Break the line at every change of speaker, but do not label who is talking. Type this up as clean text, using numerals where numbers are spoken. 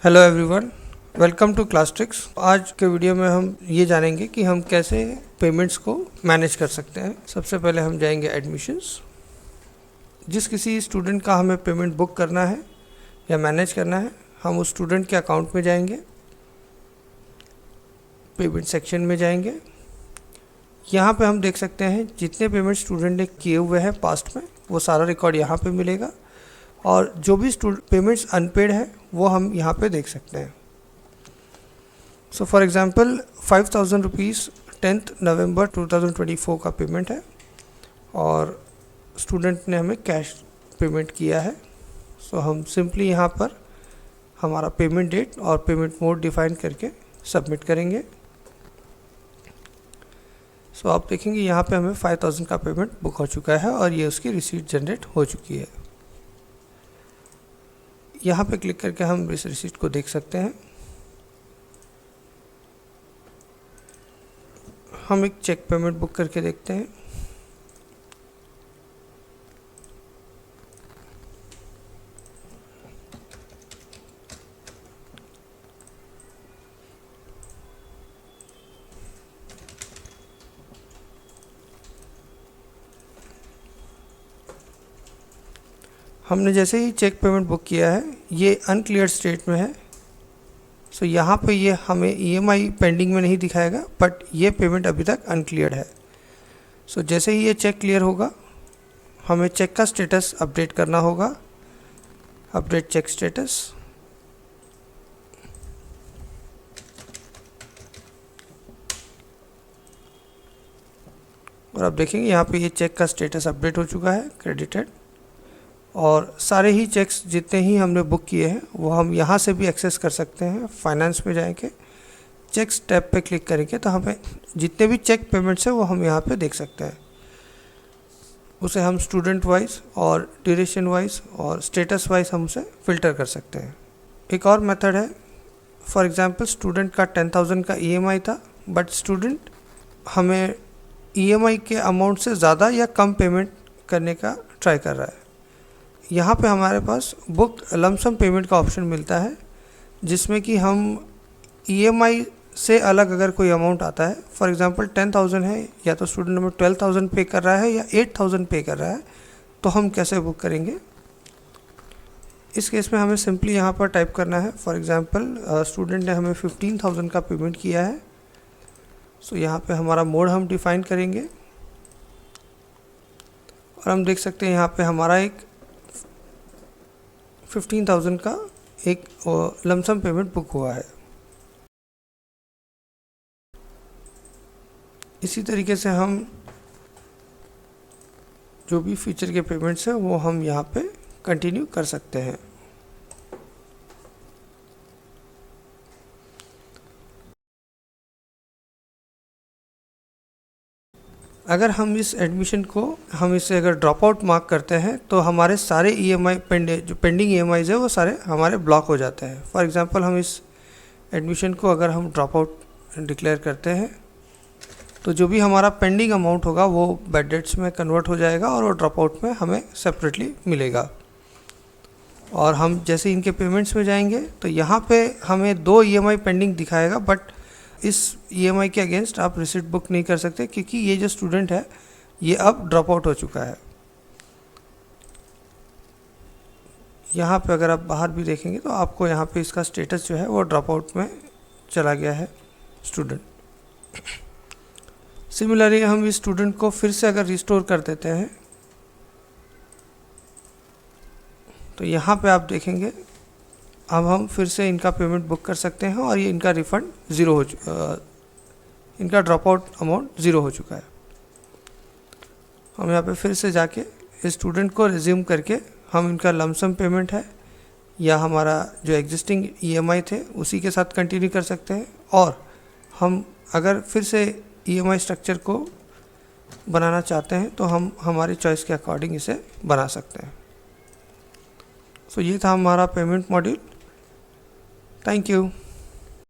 Hello everyone, welcome to class tricks. आज के video में हम ये जानेंगे कि हम कैसे पेमेंट्स को मैनेज कर सकते हैं। सबसे पहले हम जाएंगे एडमिशन्स। जिस किसी स्टूडेंट का हमें पेमेंट बुक करना है या मैनेज करना है, हम उस स्टूडेंट के अकाउंट में जाएंगे, पेमेंट सेक्शन में जाएंगे। यहाँ पे हम देख सकते हैं जितने पेमेंट स्टूडेंट ने किए हुए हैं पास्ट में, वो सारा रिकॉर्ड यहाँ पे मिलेगा, और जो भी पेमेंट्स अनपेड है वो हम यहाँ पे देख सकते हैं। सो फॉर एग्ज़ाम्पल 5000 रुपीज़ 10 नवंबर 2024 का पेमेंट है और स्टूडेंट ने हमें कैश पेमेंट किया है। सो हम सिंपली यहाँ पर हमारा पेमेंट डेट और पेमेंट मोड डिफाइन करके सबमिट करेंगे। सो आप देखेंगे यहाँ पे हमें 5000 का पेमेंट बुक हो चुका है और ये उसकी रिसीट जनरेट हो चुकी है। यहाँ पे क्लिक करके हम इस रिसीट को देख सकते हैं। हम एक चेक पेमेंट बुक करके देखते हैं। हमने जैसे ही चेक पेमेंट बुक किया है, ये अनक्लियर स्टेट में है। सो यहाँ पे ये हमें ईएमआई पेंडिंग में नहीं दिखाएगा, बट ये पेमेंट अभी तक अनक्लियर्ड है। सो जैसे ही ये चेक क्लियर होगा, हमें चेक का स्टेटस अपडेट करना होगा। अपडेट चेक स्टेटस, और आप देखेंगे यहाँ पे ये चेक का स्टेटस अपडेट हो चुका है, क्रेडिटेड। और सारे ही चेक्स जितने ही हमने बुक किए हैं वो हम यहाँ से भी एक्सेस कर सकते हैं। फाइनेंस में जाएंगे, चेक्स टैब पे क्लिक करेंगे तो हमें जितने भी चेक पेमेंट्स हैं वो हम यहाँ पे देख सकते हैं। उसे हम स्टूडेंट वाइज और ड्यूरेशन वाइज और स्टेटस वाइज हम उसे फ़िल्टर कर सकते हैं। एक और मेथड है, फॉर एग्ज़ाम्पल स्टूडेंट का 10,000 का ईएमआई था, बट स्टूडेंट हमें ईएमआई के अमाउंट से ज़्यादा या कम पेमेंट करने का ट्राई कर रहा है। यहाँ पे हमारे पास बुक लमसम पेमेंट का ऑप्शन मिलता है, जिसमें कि हम ईएमआई से अलग अगर कोई अमाउंट आता है, फॉर एग्जांपल 10,000 है, या तो स्टूडेंट हमें 12,000 पे कर रहा है या 8,000 पे कर रहा है, तो हम कैसे बुक करेंगे। इस केस में हमें सिंपली यहाँ पर टाइप करना है। फॉर एग्जांपल स्टूडेंट ने हमें 15,000 का पेमेंट किया है। सो यहाँ पे हमारा मोड हम डिफाइन करेंगे और हम देख सकते हैं यहाँ पे हमारा एक 15,000 का एक लमसम पेमेंट बुक हुआ है। इसी तरीके से हम जो भी फ्यूचर के पेमेंट्स हैं वो हम यहाँ पे कंटिन्यू कर सकते हैं। अगर हम इस एडमिशन को हम इसे अगर ड्रॉप आउट मार्क करते हैं तो हमारे सारे ईएमआई जो पेंडिंग ईएमआईज़ है वो सारे हमारे ब्लॉक हो जाते हैं। फॉर एग्जांपल हम इस एडमिशन को अगर हम ड्रॉप आउट डिक्लेयर करते हैं तो जो भी हमारा पेंडिंग अमाउंट होगा वो बैड डेट्स में कन्वर्ट हो जाएगा और वो ड्रॉप आउट में हमें सेपरेटली मिलेगा। और हम जैसे इनके पेमेंट्स में जाएंगे तो यहाँ पे हमें 2 ईएमआई पेंडिंग दिखाएगा, बट इस ईएमआई के अगेंस्ट आप रिसीट बुक नहीं कर सकते, क्योंकि ये जो स्टूडेंट है ये अब ड्रॉप आउट हो चुका है। यहाँ पे अगर आप बाहर भी देखेंगे तो आपको यहाँ पे इसका स्टेटस जो है वो ड्रॉप आउट में चला गया है स्टूडेंट। सिमिलरली हम इस स्टूडेंट को फिर से अगर रिस्टोर कर देते हैं तो यहाँ पे आप देखेंगे अब हम फिर से इनका पेमेंट बुक कर सकते हैं और ये इनका रिफ़ंड इनका ड्रॉप आउट अमाउंट ज़ीरो हो चुका है। हम यहाँ पे फिर से जाके इस स्टूडेंट को रिज्यूम करके हम इनका लमसम पेमेंट है या हमारा जो एग्जिस्टिंग ईएमआई थे उसी के साथ कंटिन्यू कर सकते हैं, और हम अगर फिर से ईएमआई स्ट्रक्चर को बनाना चाहते हैं तो हम हमारी चॉइस के अकॉर्डिंग इसे बना सकते हैं। सो ये था हमारा पेमेंट मॉड्यूल। Thank you.